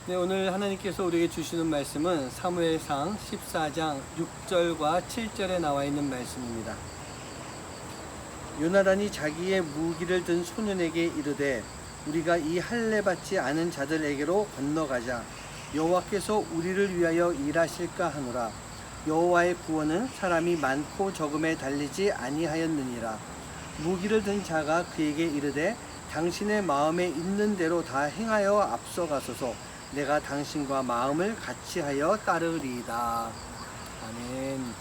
네, 오늘 하나님께서 우리에게 주시는 말씀은 사무엘상 14장 6절과 7절에 나와 있는 말씀입니다. 요나단이 자기의 무기를 든 소년에게 이르되 우리가 이 할례 받지 않은 자들에게로 건너가자. 여호와께서 우리를 위하여 일하실까 하노라. 여호와의 구원은 사람이 많고 적음에 달리지 아니하였느니라. 무기를 든 자가 그에게 이르되 당신의 마음에 있는 대로 다 행하여 앞서가소서. 내가 당신과 마음을 같이 하여 따르리이다. 아멘.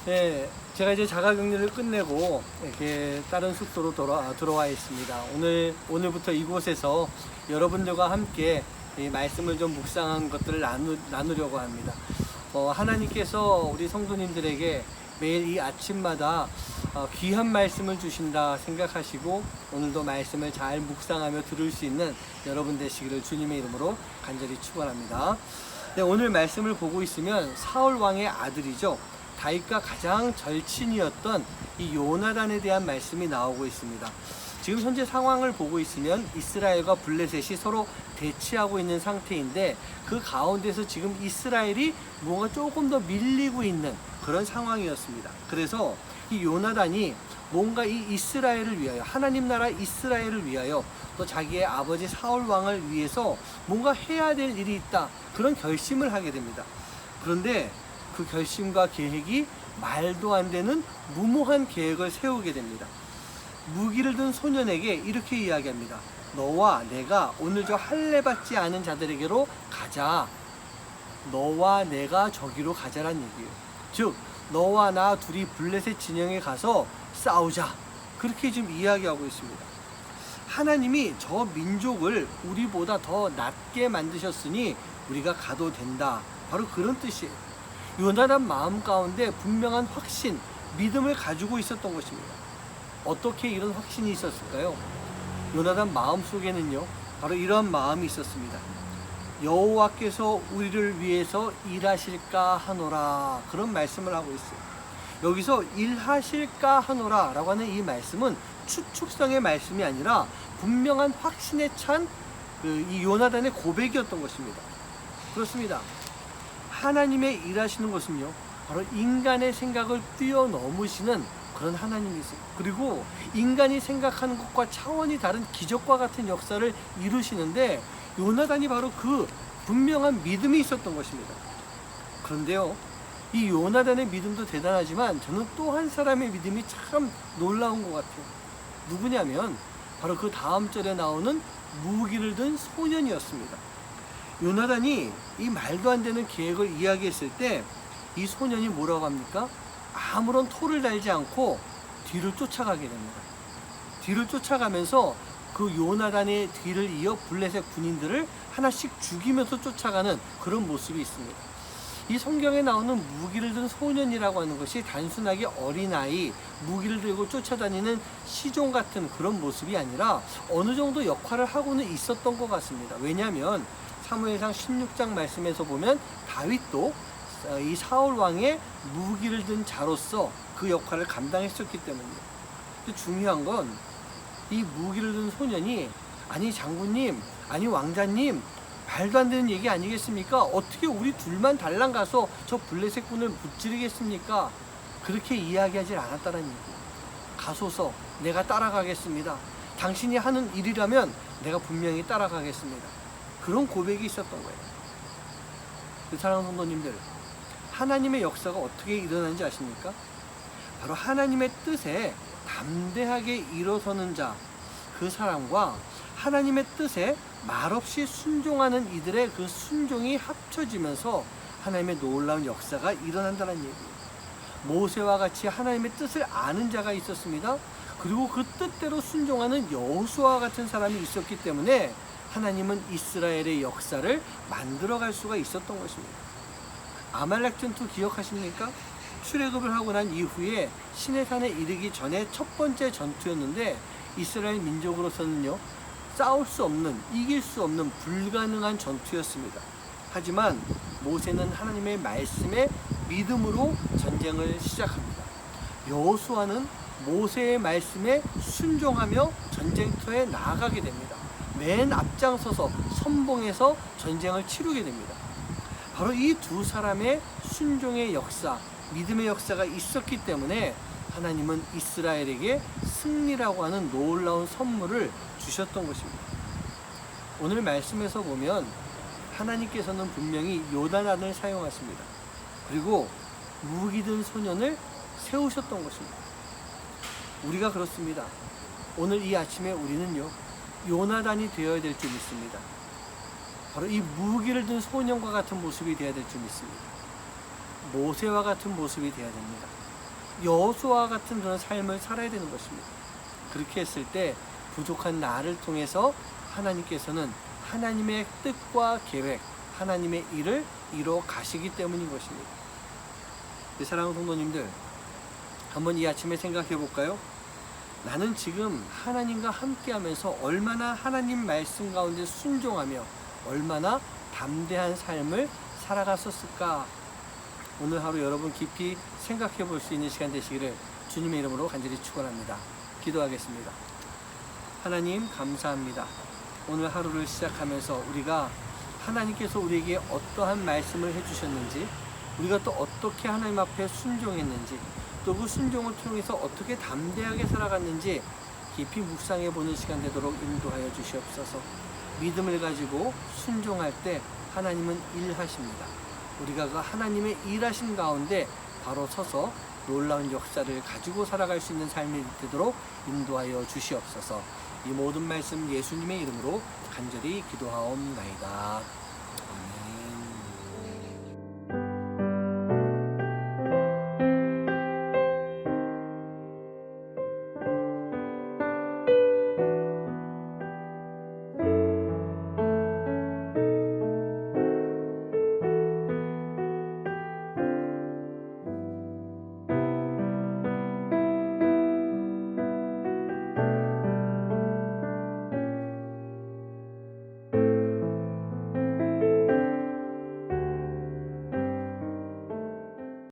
네, 제가 이제 자가격리를 끝내고 이렇게 다른 숙소로 들어와 있습니다. 오늘부터 이곳에서 여러분들과 함께 이 말씀을 좀 묵상한 것들을 나누려고 합니다. 하나님께서 우리 성도님들에게 매일 이 아침마다 귀한 말씀을 주신다 생각하시고 오늘도 말씀을 잘 묵상하며 들을 수 있는 여러분 되시기를 주님의 이름으로 간절히 축원합니다. 네, 오늘 말씀을 보고 있으면 사울 왕의 아들이죠. 다윗과 가장 절친이었던 이 요나단에 대한 말씀이 나오고 있습니다. 지금 현재 상황을 보고 있으면 이스라엘과 블레셋이 서로 대치하고 있는 상태인데 그 가운데서 지금 이스라엘이 뭔가 조금 더 밀리고 있는 그런 상황이었습니다. 그래서 이 요나단이 뭔가 이 이스라엘을 위하여, 하나님 나라 이스라엘을 위하여 또 자기의 아버지 사울 왕을 위해서 뭔가 해야 될 일이 있다, 그런 결심을 하게 됩니다. 그런데 그 결심과 계획이 말도 안 되는 무모한 계획을 세우게 됩니다. 무기를 든 소년에게 이렇게 이야기합니다. 너와 내가 오늘 저 할례 받지 않은 자들에게로 가자. 너와 내가 저기로 가자란 얘기예요. 즉 너와 나 둘이 블레셋 진영에 가서 싸우자, 그렇게 지금 이야기하고 있습니다. 하나님이 저 민족을 우리보다 더 낮게 만드셨으니 우리가 가도 된다, 바로 그런 뜻이에요. 요나단 마음 가운데 분명한 확신, 믿음을 가지고 있었던 것입니다. 어떻게 이런 확신이 있었을까요? 요나단 마음 속에는요, 바로 이런 마음이 있었습니다. 여호와께서 우리를 위해서 일하실까 하노라, 그런 말씀을 하고 있어요. 여기서 일하실까 하노라 라고 하는 이 말씀은 추측성의 말씀이 아니라 분명한 확신에 찬 이 요나단의 고백이었던 것입니다. 그렇습니다. 하나님의 일하시는 것은요, 바로 인간의 생각을 뛰어넘으시는 그런 하나님이세요. 그리고 인간이 생각하는 것과 차원이 다른 기적과 같은 역사를 이루시는데 요나단이 바로 그 분명한 믿음이 있었던 것입니다. 그런데요, 이 요나단의 믿음도 대단하지만 저는 또 한 사람의 믿음이 참 놀라운 것 같아요. 누구냐면 바로 그 다음 절에 나오는 무기를 든 소년이었습니다. 요나단이 이 말도 안 되는 계획을 이야기했을 때 이 소년이 뭐라고 합니까? 아무런 토를 달지 않고 뒤를 쫓아가게 됩니다. 뒤를 쫓아가면서 그 요나단의 뒤를 이어 블레셋 군인들을 하나씩 죽이면서 쫓아가는 그런 모습이 있습니다. 이 성경에 나오는 무기를 든 소년이라고 하는 것이 단순하게 어린아이, 무기를 들고 쫓아다니는 시종 같은 그런 모습이 아니라 어느 정도 역할을 하고는 있었던 것 같습니다. 왜냐하면 사무엘상 16장 말씀에서 보면 다윗도 이 사울 왕의 무기를 든 자로서 그 역할을 감당했었기 때문이에요. 근데 중요한 건 이 무기를 든 소년이 아니 장군님, 아니 왕자님, 말도 안 되는 얘기 아니겠습니까? 어떻게 우리 둘만 달랑 가서 저 블레셋 군을 무찌르겠습니까? 그렇게 이야기하지 않았다는 얘기예요. 가소서, 내가 따라가겠습니다. 당신이 하는 일이라면 내가 분명히 따라가겠습니다. 그런 고백이 있었던 거예요. 사랑하는 성도님들, 하나님의 역사가 어떻게 일어나는지 아십니까? 바로 하나님의 뜻에 담대하게 일어서는 자, 그 사람과 하나님의 뜻에 말없이 순종하는 이들의 그 순종이 합쳐지면서 하나님의 놀라운 역사가 일어난다는 얘기예요. 모세와 같이 하나님의 뜻을 아는 자가 있었습니다. 그리고 그 뜻대로 순종하는 여호수아와 같은 사람이 있었기 때문에 하나님은 이스라엘의 역사를 만들어갈 수가 있었던 것입니다. 아말렉 전투 기억하십니까? 출애굽을 하고 난 이후에 시내산에 이르기 전에 첫 번째 전투였는데 이스라엘 민족으로서는요, 싸울 수 없는, 이길 수 없는 불가능한 전투였습니다. 하지만 모세는 하나님의 말씀에 믿음으로 전쟁을 시작합니다. 여호수아는 모세의 말씀에 순종하며 전쟁터에 나아가게 됩니다. 맨 앞장서서 선봉해서 전쟁을 치르게 됩니다. 바로 이 두 사람의 순종의 역사, 믿음의 역사가 있었기 때문에 하나님은 이스라엘에게 승리라고 하는 놀라운 선물을 주셨던 것입니다. 오늘 말씀에서 보면 하나님께서는 분명히 요나단을 사용하십니다. 그리고 무기든 소년을 세우셨던 것입니다. 우리가 그렇습니다. 오늘 이 아침에 우리는요, 요나단이 되어야 될 줄 믿습니다. 바로 이 무기를 든 소년과 같은 모습이 되어야 될 줄 믿습니다. 모세와 같은 모습이 되어야 됩니다. 여호수아와 같은 그런 삶을 살아야 되는 것입니다. 그렇게 했을 때 부족한 나를 통해서 하나님께서는 하나님의 뜻과 계획, 하나님의 일을 이뤄 가시기 때문인 것입니다. 사랑하는 성도님들, 한번 이 아침에 생각해 볼까요? 나는 지금 하나님과 함께하면서 얼마나 하나님 말씀 가운데 순종하며 얼마나 담대한 삶을 살아갔었을까? 오늘 하루 여러분 깊이 생각해 볼 수 있는 시간 되시기를 주님의 이름으로 간절히 축원합니다. 기도하겠습니다. 하나님 감사합니다. 오늘 하루를 시작하면서 우리가 하나님께서 우리에게 어떠한 말씀을 해주셨는지, 우리가 또 어떻게 하나님 앞에 순종했는지, 또 그 순종을 통해서 어떻게 담대하게 살아갔는지 깊이 묵상해 보는 시간 되도록 인도하여 주시옵소서. 믿음을 가지고 순종할 때 하나님은 일하십니다. 우리가 그 하나님의 일하신 가운데 바로 서서 놀라운 역사를 가지고 살아갈 수 있는 삶이 되도록 인도하여 주시옵소서. 이 모든 말씀 예수님의 이름으로 간절히 기도하옵나이다.